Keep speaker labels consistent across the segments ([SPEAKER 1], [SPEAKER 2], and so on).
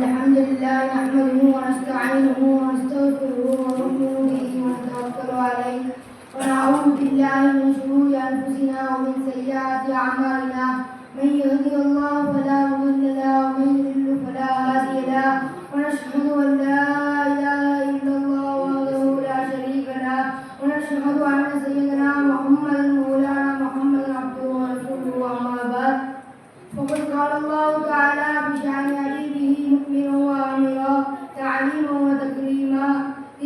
[SPEAKER 1] الحمد لله نحمده ونستعينه ونستغفره ونؤمن به ونتوكل عليه ونعوذ بالله من شرور انفسنا ومن سيئات اعمالنا من يهده الله فلا مضل له ومن يضلل فلا هادي له ونشهد ان لا اله الا الله وحده لا شريك له ونشهد ان سيدنا محمدا مولانا محمد عبده ورسوله اما بعد فقد قال الله تعالى بشأن حبيبه مؤمنا وامرا تعليما وتكريما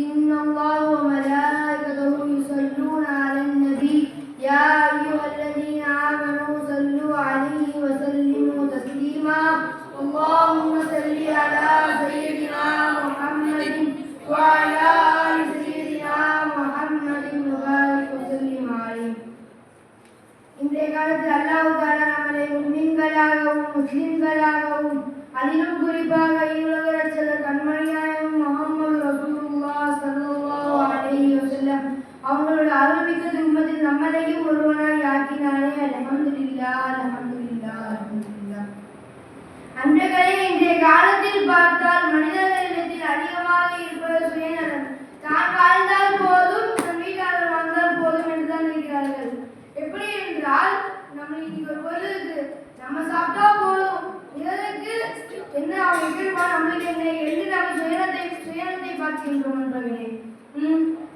[SPEAKER 1] ان الله وملائكته يصلون على النبي يا ايها الذين امنوا صلوا عليه وسلموا تسليما اللهم صل على سيدنا محمد وعلى ال سيدنا محمد وبارك وسلم عليه. இன்றைய காலத்தில் அல்லாஹ் தஆலா நம்மை முஸ்லிம்களாகவும் முஸ்லிம்களாகவும் அதிலும் குறிப்பாக உலக ரட்சகர் கண்மணியாயும் முஹம்மது ரசூலுல்லாஹ் ஸல்லல்லாஹு அலைஹி வஸல்லம் அவங்களோட அருள்மிக்க உம்மத்தில் நம்மளையும் ஒருவனாய் ஆக்கினாரே. அல்ஹம்துலில்லாஹ் அல்ஹம்துலில்லாஹ் அல்ஹம்துலில்லாஹ். அன்றைய இன்றைய காலத்தில் பார்த்தால் மனிதர்களிடத்தில் அதிகமாக இருப்பது சுயநலம். தான் வாழ்ந்தால் போதும், தன் வீட்டாளர் வாழ்ந்தால் போதும் என்றுதான் இருக்கிறார்கள். எப்படி என்றால், நம்ம இன்னைக்கு ஒரு பொருள் இருக்கு, நம்ம சாப்பிட்டா போதும், இதற்கு என்ன அவங்க எப்படிமா நம்மளுக்கு என்ன என்று நம்ம சுயநலத்தை பார்க்கின்றோம் என்பவர்களே.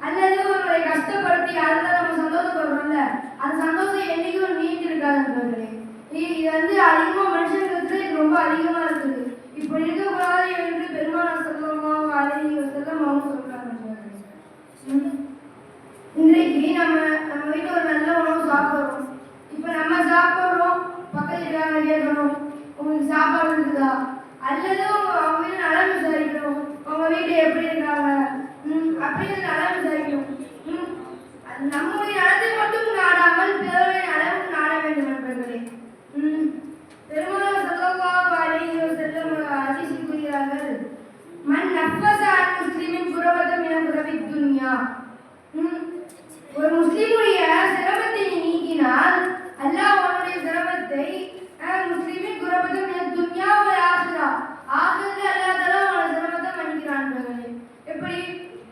[SPEAKER 1] அல்லது ஒருவரை கஷ்டப்படுத்தி அதில் நம்ம சந்தோஷப்படுறோம்ல, அந்த சந்தோஷம் என்னைக்கும் நீங்கி இருக்காது என்பவர்களே. இது அதிகமாக மனுஷங்களுக்கு ரொம்ப அதிகமாக இருக்குது. இப்படி இருக்கக்கூடாது என்று பெருமானார் ஸல்லல்லாஹு அலைஹி வஸல்லம் அவங்க சொல்றாங்க. இன்றைக்கு நம்ம வீட்டில் ஒரு நல்ல உணவு சாப்பிட்றோம். இப்போ நம்ம சாப்பிட்றோம், பக்கத்தில் இருக்கிறாங்க கேட்கணும், உங்களுக்கு சாப்பாடு இருக்குதா, அல்லது அவங்க வீட்டில் நலம் விசாரிக்கணும், அவங்க வீட்டில் எப்படி இருக்காங்க அப்படின்னு நலம் விசாரிக்கணும். நம்முடைய நலத்தை மட்டும் நாடாமல் பிறருடைய நலமும் நாட வேண்டும் என்பவர்களே. பெருமானார் ஸல்லல்லாஹு அலைஹி வஸல்லம் ஹதீஸில் கூறுகிறார்கள், மன் நஃபஸ அன் முஸ்லிமின் குரபத்தன் மின குரபித் துன்யா. ஒரு முஸ்லிமுடைய சிரமத்தை நீக்கினால் அல்லாஹ் அவனுடைய சிரமத்தை முஸ்லிமின் குரபத்தன் மின துன்யா வ ஆখিরা, ஆখিরাத்தில் அல்லாஹ் தஆலா அவனுடைய சிரமத்தை மன்னிக்கிறான். எப்படி?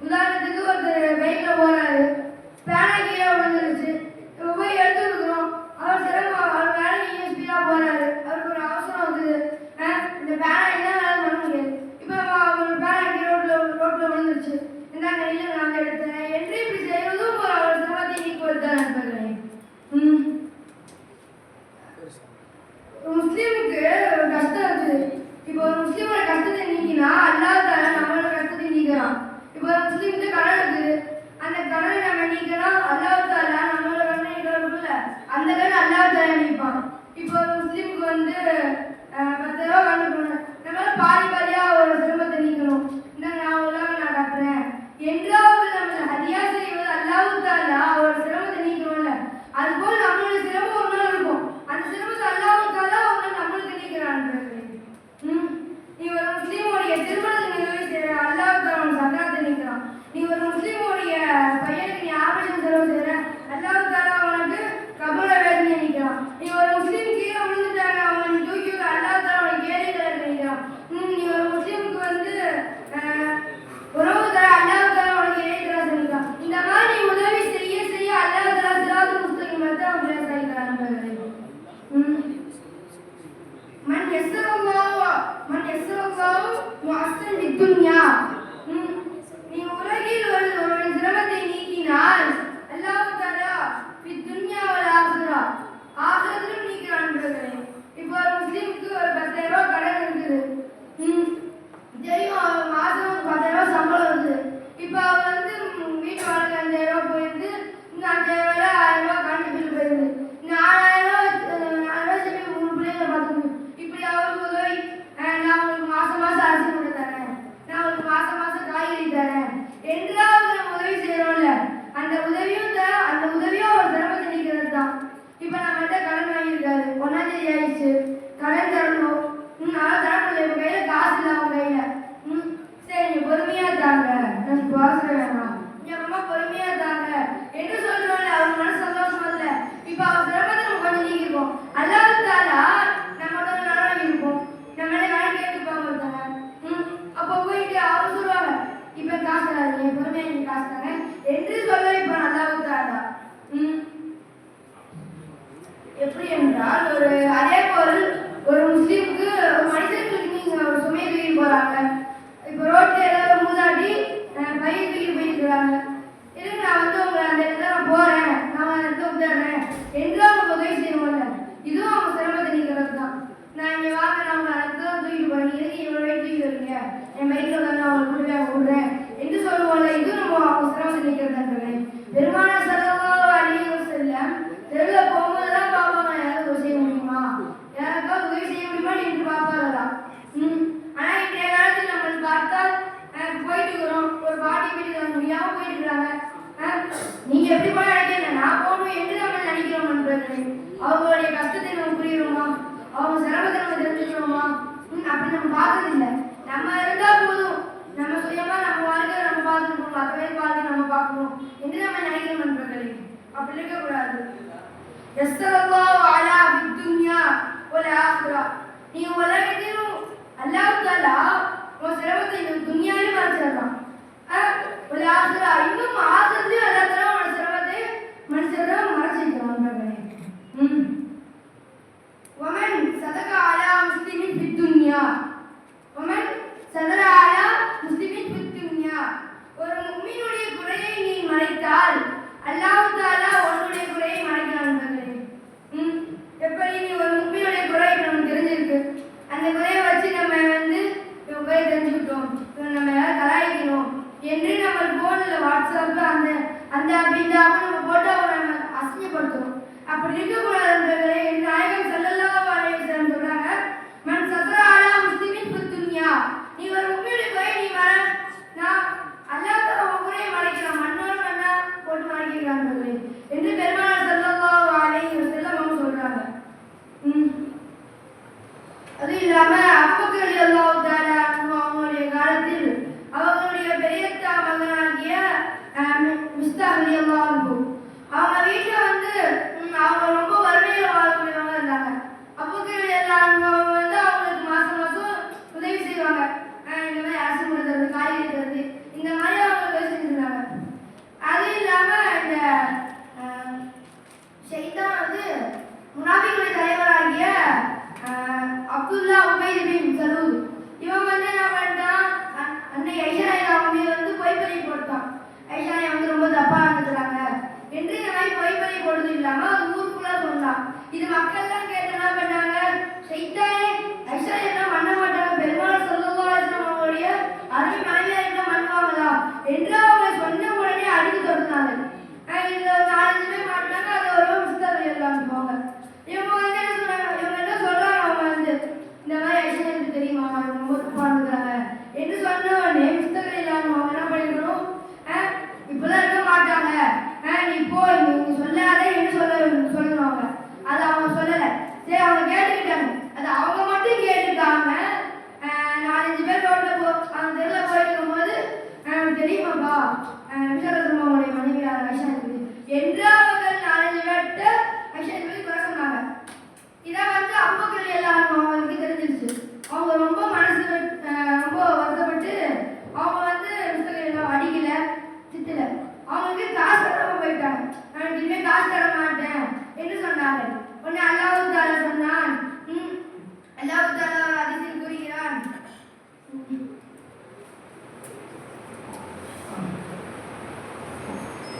[SPEAKER 1] உதாரணத்துக்கு ஒருத்தர் பைக்ல போறாரு, பேனா கீழே விழுந்துருச்சு, போய் எடுத்துருக்கிறோம், அவர் சிரமம், அவர் வேலை நீங்க ஸ்பீடா போறாரு, அவருக்கு ஒரு அவசரம் இருக்குது, இந்த பேனா என்ன வேலை பண்ண முடியாது. இப்போ அவர் பேனா கீழே ரோட்ல விழுந்துருச்சு, இந்தாங்க இல்லை நான் எடுத்தேன் என்று இப்படி செய்வதும் அவர் சிரமத்தை நீக்குவது தான் நண்பர்களே. முஸ்லீமுக்கு ஒரு கஷ்டம் இருக்குது. இப்போ ஒரு முஸ்லீமோட கஷ்டத்தை நீக்கினா அல்லாஹ் தஆலா நம்மளோட கஷ்டத்தை நீக்கிறான். இப்போ ஒரு முஸ்லீமுக்கு கடன் இருக்குது, அந்த கடனை நம்ம நீக்கலாம், அல்லாஹ் தஆலா நம்மளோட கடனை நீக்கிறதுக்குள்ள அந்த கடன் அல்லாஹ் தஆலா நீப்பான். இப்போ ஒரு முஸ்லீமுக்கு 10 ரூபா கடன் போனேன், நம்மளால பாதியா ஒரு சிரமத்தை நீக்கணும், நான் உலகம் நான் கட்டுறேன் என்றாவது நம்ம ஹதியா செய்வது அல்லாஹ் தஆலா ஒரு சிரமத்தை நீக்கிறோம்ல, அதுபோல் நம்மளுடைய சிரமம் ஒரு நாள் இருக்கும், அந்த சிரமத்தை அல்லாஹ் தஆலா ஒரு நாள் நம்மளுக்கு நீக்கிறான். நீ ஒரு முஸ்லீமுடைய திருமணத்தை நிறைவேற்ற அல்லாஹ் தஆலா சக்கராத்தை நீக்கிறான். நீ ஒரு முஸ்லீமுடைய பையனுக்கு நீ ஆபரேஷன் செலவு செய்யற, அல்லாஹ் தஆலா அவனுக்கு கபூல வேதனை நீக்கிறான். நீ ஒரு முஸ்லீம் கீழே விழுந்துட்டாங்க, அவங்க நீ தூக்கி அல்லாஹ் தஆலா அவனுக்கு கேள்விகளை நீக்கிறான். நீ ஒரு முஸ்லீமுக்கு உறவு தர அல்லாஹ் தஆலா அவனுக்கு இணைக்கிறா சொல்லிட்டான். இந்த மாதிரி உதவி செய்ய செய்ய அல்லாஹ் தஆலா சிராத்துல் முஸ்தகீம் தான் பேசுகிறான். மன் யஸ்ஸரல்லாஹு முஅஸ்ஸன் பித்துன்யா. நீ உலகில் ஒரு சிரமத்தை நீக்கினால் அல்லாஹ் தஆலா பித்துன்யா வல் ஆখিরা, ஆখিরাத்திலும் நீக்கிறான். இப்போ ஒரு முஸ்லிமுக்கு ஒரு 10,000 ரூபாய் கடன் இருக்குது, தெரியும் மாதம் 10,000 ரூபாய் சம்பளம் இருக்குது. இப்போ அவர் வீட்டு வாடகை 5,000 ரூபாய் போயிருந்து, இந்த 5,000 1,000 ரூபாய் கரண்ட் பில் போயிருந்து, இந்த 4,000 ரூபாய் சொல்லி 3 பிள்ளைகளை பார்த்துக்கணும். இப்படி அவருக்கு உதவி, நான் உங்களுக்கு மாதம் அரிசி கொண்டு தரேன், நான் உங்களுக்கு மாதம் பொறுமையை நீங்க காசுறாங்க என்று சொல்ல வைப்பான் அல்லாஹ் தஆலா. எப்படி என்றால் அதே போல் ஒரு முஸ்லீமுக்கு ஒரு மனிதனுக்கு நீங்க ஒரு சுமையை தூக்கி போறாங்க. இப்போ ரோட்ல ஏதாவது மூதாட்டி பையை தூக்கி போயிருக்கிறாங்க. இதுக்கு நான் உங்களை அந்த இடத்துல நான் போறேன், நான் அந்த இடத்துல விட்டுறேன் என்று அவங்க உதவி செய்யணும்ல. இதுவும் அவங்க சிரமத்தை நீக்கிறது தான். நான் இங்க வாங்க, நான் உங்களை அந்த இடத்துல தூக்கிட்டு போறேன், எதுக்கு இவ்வளவு வெயிட் தூக்கி வரீங்க, என் பைக்ல வந்து நான் உங்களுக்கு கொண்டு விடுறேன் என்று சொல்லுவோம்ல. இதுவும் நம்ம அவங்க சிரமத்தை நீக்கிறது. பெருமானார் ஸல்லல்லாஹு அலைஹி வஸல்லம் தெருல போகும்போதெல்லாம் பாப்பாங்க, யாராவது உதவி செய்ய முடியுமா, யாருக்காவது உதவி செய்ய முடியுமா என்று பார்ப்பாங்களாம். ஆனா இன்றைய காலத்தில் நம்ம பார்த்தால் போயிட்டு இருக்கிறோம், ஒரு பாட்டி வீட்டுக்கு முடியாம போயிட்டு இருக்கிறாங்க. நீங்க எப்படி போய் நினைக்கிறீங்க, நான் போகணும் என்று நம்ம நினைக்கிறோம் நண்பர்களே. அவங்களுடைய கஷ்டத்தை நம்ம புரியுறோமா, அவங்க சிரமத்தை நம்ம தெரிஞ்சுக்கிறோமா? அப்படி நம்ம பார்க்கறது இல்லை. நம்ம இருந்தா போதும், நம்ம சுயமா நம்ம வாழ்க்கை நம்ம பார்த்துக்கணும், மற்ற பேர் வாழ்க்கை நம்ம பார்க்கணும் என்று நம்ம நினைக்கிறோம் நண்பர்களே. அப்படி இருக்கக்கூடாது. யஸ்ஸரல்லாஹு அலா பித்துன்யா வல் ஆখিরা. நீ உலகத்திலும் அல்லாஹ் தஆலா உன் சிரமத்தை இந்த துன்யாவிலும் மறைச்சிடலாம். வல் ஆখিরা இன்னும் ஆகிரத்திலும் அல்லாஹ் தஆலா உன் சிரமத்தை மனுஷர்கள் மறைச்சிருக்கிறான் நண்பர்களே. ومن صدق على مسلم في الدنيا ومن صدق على مسلم في الدنيا. ஒரு முஃமினுடைய குறையை நீ மறைத்தால் அல்லாஹ் தஆலா உன்னுடைய குறையை மறைக்கிறான் நண்பர்களே. எப்படி நீ ஒரு முஃமினுடைய குறை நமக்கு தெரிஞ்சிருக்கு, அந்த குறையை வச்சு நம்ம இவன் குறையை தெரிஞ்சுக்கிட்டோம், நம்ம கலாய்க்கணும் என்று நம்ம போன்ல வாட்ஸ்அப்ல அந்த இந்த நம்ம போட்டோ நம்ம அசிங்கப்படுத்துறோம். அப்படி இருக்கக்கூடாது நண்பர்களே. நாயகம் ஸல்லல்லாஹு அலைஹி வஸல்லம் சொல்றாங்க, மன் சத்ரா அலா முஸ்லிமின் ஃபித் துன்யா. நீ ஒரு முஃமினுடைய குறையை நீ நான் அல்லாஹ் தஆலா உன் குறையை மறைக்கிறான், மண்ணோட மண்ணா போட்டு மறைக்கிறான் நண்பர்களே என்று பெருமானார் ஸல்லல்லாஹு அலைஹி வஸல்லம் அவங்க சொல்றாங்க. அது இல்லாம அபூபக்கர் ரலியல்லாஹு தஆலா அவங்களுடைய காலத்தில் அவங்களுடைய பெரியத்தா மகனாகிய மிஸ்தாஹ் ரலியல்லாஹு அன்ஹு அவங்க வீட்டுல அவங்க ரொம்ப வறுமையில வாழக்கூடியவங்க இருந்தாங்க. அபூபக்கர் ரலியல்லாஹு அன்ஹு அவங்க அவங்களுக்கு மாசம் மாசம் உதவி செய்வாங்க. இந்த மாதிரி அரசு கொடுக்கறது, காய் எடுக்கிறது, இந்த மாதிரி அவங்க உதவி செஞ்சிருந்தாங்க. அது இல்லாம இந்த ஷைத்தான் முனாஃபிக்குடைய தலைவராகிய அப்துல்லா உபைத் பின் சலூல் இவன் என்ன பண்ணிட்டான், அன்னை ஐஷா அவங்க பொய்ப்பறி போட்டான். ஐஷா ரொம்ப தப்பா நடந்துக்கிறாங்க என்று இந்த மாதிரி பொய்ப்பறி போடுறது இல்லாம அது ஊருக்குள்ள சொன்னான். இது மக்கள்லாம் கேட்டு என்ன பண்ணாங்க, ஷைத்தானே ஐஷா என்ன பண்ண மாட்டாங்க, பெருமாள் ஸல்லல்லாஹு அலைஹி வஸல்லம் அவங்களுடைய அருமை மனைவியா என்ன பண்ணுவாங்களா என்று அவங்க சொன்ன உடனே அடித்து தொடர்ந்தாங்க. இதுல 4-5 பேர் மாட்டாங்க. அது ஒரு புத்தகம் எழுதலாம் போங்க. இவங்க என்ன சொன்னாங்க, இவங்க என்ன சொல்றாங்க, அவங்க இந்த மாதிரி ஐஷா எனக்கு தெரியுமா, ரொம்ப தப்பா இருக்கிறாங்க என்று சொன்ன உடனே புத்தகம் இல்லாம அவங்க என்ன பண்ணிக்கணும், இப்பெல்லாம் இருக்க மாட்டாங்க, நீ போய் நீ சொல்லாத என்று சொல்லுவாங்க. அது அவங்க சொல்லல. சரி அவங்க கேட்டுக்கிட்டாங்க. அது அவங்க மட்டும் கேட்டுக்காம 4-5 பேர் ரோட்ல அந்த தெருல போயிருக்கும் போது தெரியுமாப்பா விசாரசம்மாவுடைய மனைவி ஐஷா இருக்குது என்று அவர்கள் 4-5 பேர்கிட்ட ஐஷா பத்தி குறை சொன்னாங்க. இதை அபூபக்கர் ரலியல்லாஹு அன்ஹு அவங்களுக்கு தெரிஞ்சிருச்சு. அவங்க ரொம்ப மனசு ரொம்ப வருத்தப்பட்டு அவங்க விசாரம் அடிக்கல, திட்டல, அவங்களுக்கு காசு தராம போயிட்டாங்க. நான் இனிமே காசு தர மாட்டேன் என்று சொன்னாங்க. உடனே அல்லாஹ் தஆலா சொன்னான், அல்லாஹ் தஆலா ஹதீஸில் கூறுகிறான்,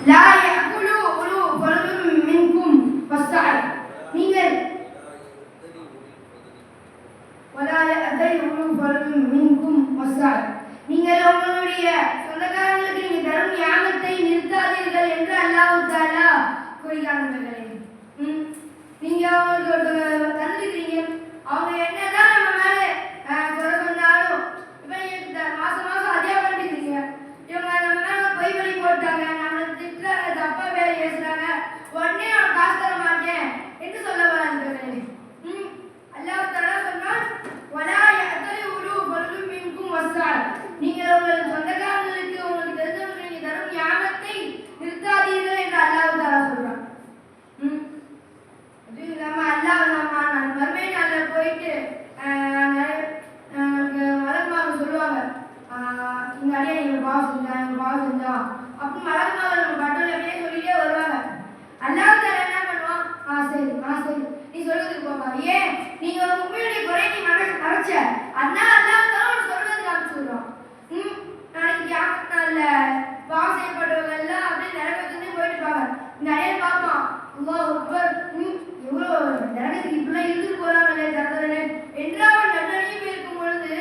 [SPEAKER 1] லா யஅகுலு உலு ஃபலதும் மின்கும் வஸ்ஸஅ. நீங்கள் வலா யஅதை உலு ஃபலதும் மின்கும் வஸ்ஸஅ. நீங்கள் உங்களுடைய சொந்தக்காரங்களுக்கு நீங்கள் தரும் ஞானத்தை நிறுத்தாதீர்கள் என்று அல்லாஹ் தஆலா கூறுகிறார்கள். நீங்க அவங்களுக்கு தந்துக்கிறீங்க, அவங்க என்னதான் நம்ம மேல குறை சொன்னாலும் இப்ப நீங்க மாசம் மாசம் அதே பண்ணிக்கிறீங்க. இவங்க நம்ம மேல பொய் பண்ணி போட்டாங்க, நம்மளை திட்டுறாங்க, தப்பா வேலை பேசுறாங்க, உடனே அவன் காசு தர மாட்டேன் என்று சொல்ல வராங்க. அல்லாஹ் தஆலா சொன்னான், வலா யஅதலி உலு ஃபலதும் மின்கும் வஸ்ஸஅ. நீங்கள் உங்கள் சொந்தக்காரங்களுக்கு உங்களுக்கு தெரிஞ்சவங்களுக்கு நீங்க தரும் ஞானத்தை நிறுத்தாதீர்கள் என்று அல்லாஹ் தஆலா சொல்றான். அது இல்லாம அல்லாஹ் நம்ம மறுமை நாள்ல போயிட்டு மலக்குமார்கள் சொல்லுவாங்க, இந்த அடியை நீங்க பாவம் செஞ்சாங்க, பாவம் செஞ்சான் அப்படின்னு மலர்மாவை நம்ம பட்டோல அப்படியே சொல்லிட்டே வருவாங்க. அல்லாஹ் தஆலா என்ன பண்ணுவான், சரி நீ சொல்றதுக்கு போமா, ஏன் நீங்க ஒரு முக்மீனுடைய குறை நீ மறைச்ச, அதனால அல்லாஹ் தஆலா உனக்கு சொல்றதுக்கு அனுப்பிச்சுடுவான். நாளைக்கு கியாமத் நாள்ல பாவம் செய்யப்பட்டவங்க எல்லாம் அப்படியே நரகத்துக்கு போயிட்டு இருப்பாங்க. நிறைய பார்ப்பான், அல்லாஹ் அக்பர், எவ்வளோ நரகத்துக்கு இப்படிலாம் இழுத்துட்டு போறாங்களே தரதரனே என்று அவன் நன்னடியும் இருக்கும் பொழுது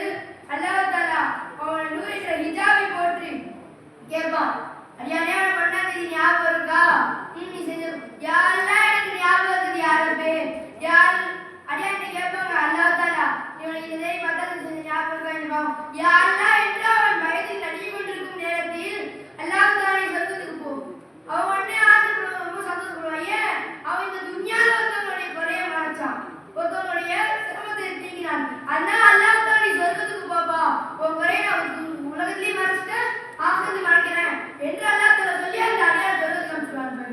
[SPEAKER 1] அல்லாஹ் தஆலா அவன் நூறிட்ட ஹிஜாபை போற்றி கேட்பான், அடியானே அவனை பண்ணாதது ஞாபகம் இருக்கா? நீ செஞ்ச யாரெல்லாம் எனக்கு ஞாபகம் இருக்குது யாருமே யார் அடியானே கேட்பாங்க. அல்லாஹ் தஆலா இவனுக்கு இதே மதத்தை செஞ்ச ஞாபகம் இருக்கா? யாரெல்லாம் என்று அவன் வயதில் நடிகை கொண்டிருக்கும் நேரத்தில் அல்லாஹ் தஆலா சொர்க்கத்துக்கு போ, அவன் உடனே ஆசைப்படுவான், ரொம்ப சந்தோஷப்படுவான். ஏன் அவன் இந்த துன்யால ஒருத்தவங்களுடைய குறைய மறைச்சான், ஒருத்தவங்களுடைய சிரமத்தை தீங்கினான், அதனால அல்லாஹ் தஆலா நீ சொர்க்கத்துக்கு போப்பா, உன் குறைய நான் உலகத்திலேயே மறைச்சிட்டேன் ஆசை மறைக்கிறேன் என்று அல்லாஹ் தஆலா சொல்லி அந்த அடியார் சொர்க்கத்துக்கு அனுப்பிச்சுடுவாங்க.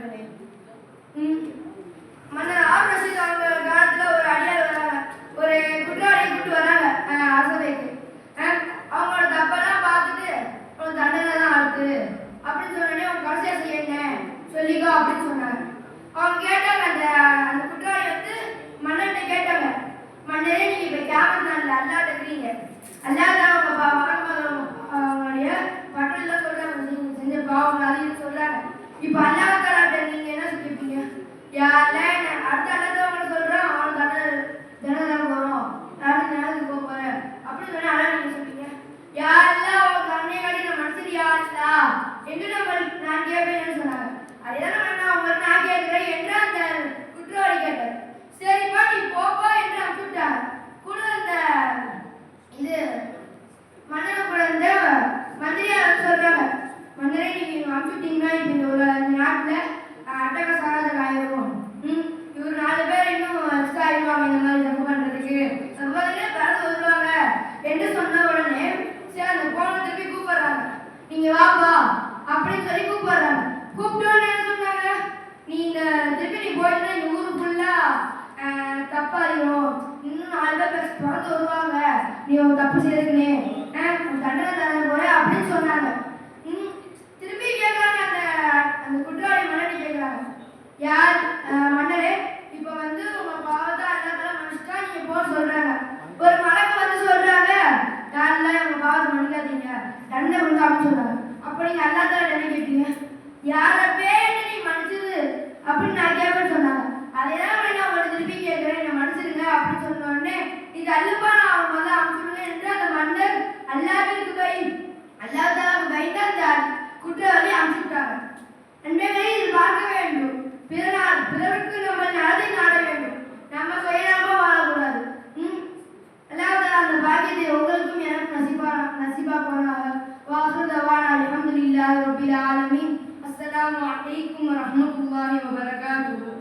[SPEAKER 1] மன்னர் ஆர் ரஷீத் அவங்க காலத்துல ஒரு அடியார் வராங்க, ஒரு குற்றவாளியை கூப்பிட்டு வராங்க அரசவைக்கு. அவங்களோட தப்பெல்லாம் பார்த்துட்டு ஒரு தண்டனை தான் இருக்கு அப்படின்னு சொன்னோடனே அவங்க கடைசியா செய்ய சொல்லிக்கோ அப்படின்னு சொன்னாங்க. அவங்க கேட்டாங்க, அந்த குற்றவாளி வந்து மன்னர்கிட்ட கேட்டாங்க, மன்னரே நீங்க இப்ப கியாமத் நாள்ல அல்லாஹ்ட்ட இருக்கிறீங்க, அல்லாஹ் தான் அவங்களுடைய பட்டெல்லாம் சொல்றாங்க, நீங்க செஞ்ச பாவம் அதையும் சொல்றாங்க. இப்ப அல்லாஹ் தஆலாட்ட நீங்க என்ன சொல்லிருப்பீங்க? யார்ல அடுத்த அல்லாஹ் அவங்களை சொல்றான், அவன் தண்டனை வரும், நான் நேரத்துக்கு போக போறேன் அப்படின்னு சொன்னா அல்லாஹ் நீங்க சொல்றீங்க, யாரெல்லாம் அவங்க கண்ணை காட்டி நான் மனுஷன் யாருலா என்று நான் கேட்பேன்னு சொன்னாங்க. அதேதான் அவங்களுக்கு நான் கேட்கிறேன் என்று அந்த குற்றவாளி கேட்டார். சரிப்பா நீ போப்பா என்று அனுப்பிவிட்டாங்க. கூட அந்த இது மன்னர் கூட இந்த மந்திரியார் சொல்றாங்க, மன்னரே நீங்க அனுப்பிவிட்டீங்கன்னா இப்ப இந்த நாட்டுல அட்டகாசம் ஆயிரும், இவர் 4 பேர் இன்னும் எக்ஸ்ட்ரா ஆயிடுவாங்க இந்த மாதிரி தப்பு பண்றதுக்கு, சம்பாதிக்க பிறகு வருவாங்க என்று சொன்ன உடனே சரி அந்த போன திருப்பி கூப்பிடுறாங்க, நீங்க வாப்பா அப்படின்னு சொல்லி கூப்பிடுறாங்க. கூப்பிட்டோன்னு என்ன சொன்னாங்க, நீ இந்த திருப்பி நீ போயிட்டு இந்த ஊரு ஃபுல்லா தப்பாயிரும், இன்னும் 4 பேர் பிறந்து வருவாங்க, நீ ஒரு தப்பு செய்யறதுக்குனே தண்டனை தர போற அப்படின்னு சொன்னாங்க. திருப்பி கேட்கறாங்க, அந்த குற்றவாளி மன்னரை கேட்கறாங்க, யார் மன்னரே இப்ப வந்து உங்க பாவத்தை அல்லாஹ் தஆலா மன்னிச்சிட்டா நீங்க போ சொல்றாங்க. ஒரு மலக்கு வந்து சொல்றாங்க, யாரெல்லாம் உங்க பாவத்தை மன்னிக்காதீங்க தண்டனை கொடுங்க அப்படின்னு சொல்றாங்க. அப்ப நீங்க அல்லாஹ் தஆலா என்ன கேட்டீங்க? யார பேரு நீ மன்னிச்சது அப்படின்னு நான் கேட்பேன்னு சொன்னாங்க. அதேதான் நான் உங்களை திருப்பி கேட்கிறேன், என்ன மன்னிச்சிருங்க அப்படின்னு சொன்ன உடனே இது அல்லப்பா நான் அவங்க வந்து அனுப்பிச்சுடுங்க என்று அந்த மன்னர் அல்லாஹ்விற்கு அல்லாஹ் தஆலாவுக்கு பயந்து அந்த குற்றவாளி அனுப்பிச்சுட்டாங்க. நண்பர்களே இதில் பார்க்க வேண்டும், பிறருக்கு நம்ம நலத்தை நாட வேண்டும், நம்ம சுயநலமா வாழக்கூடாது. அல்லாஹ் தஆலா அந்த பாக்கியத்தை உங்களுக்கும் எனக்கும் நசீபாக்குவானாக. வாஹிரு தவானா அல்ஹம்துலில்லாஹி ரப்பில் ஆலமீன். அஸ்ஸலாமு அலைக்கும் வரஹ்மத்துல்லாஹி வபரகாத்துஹு.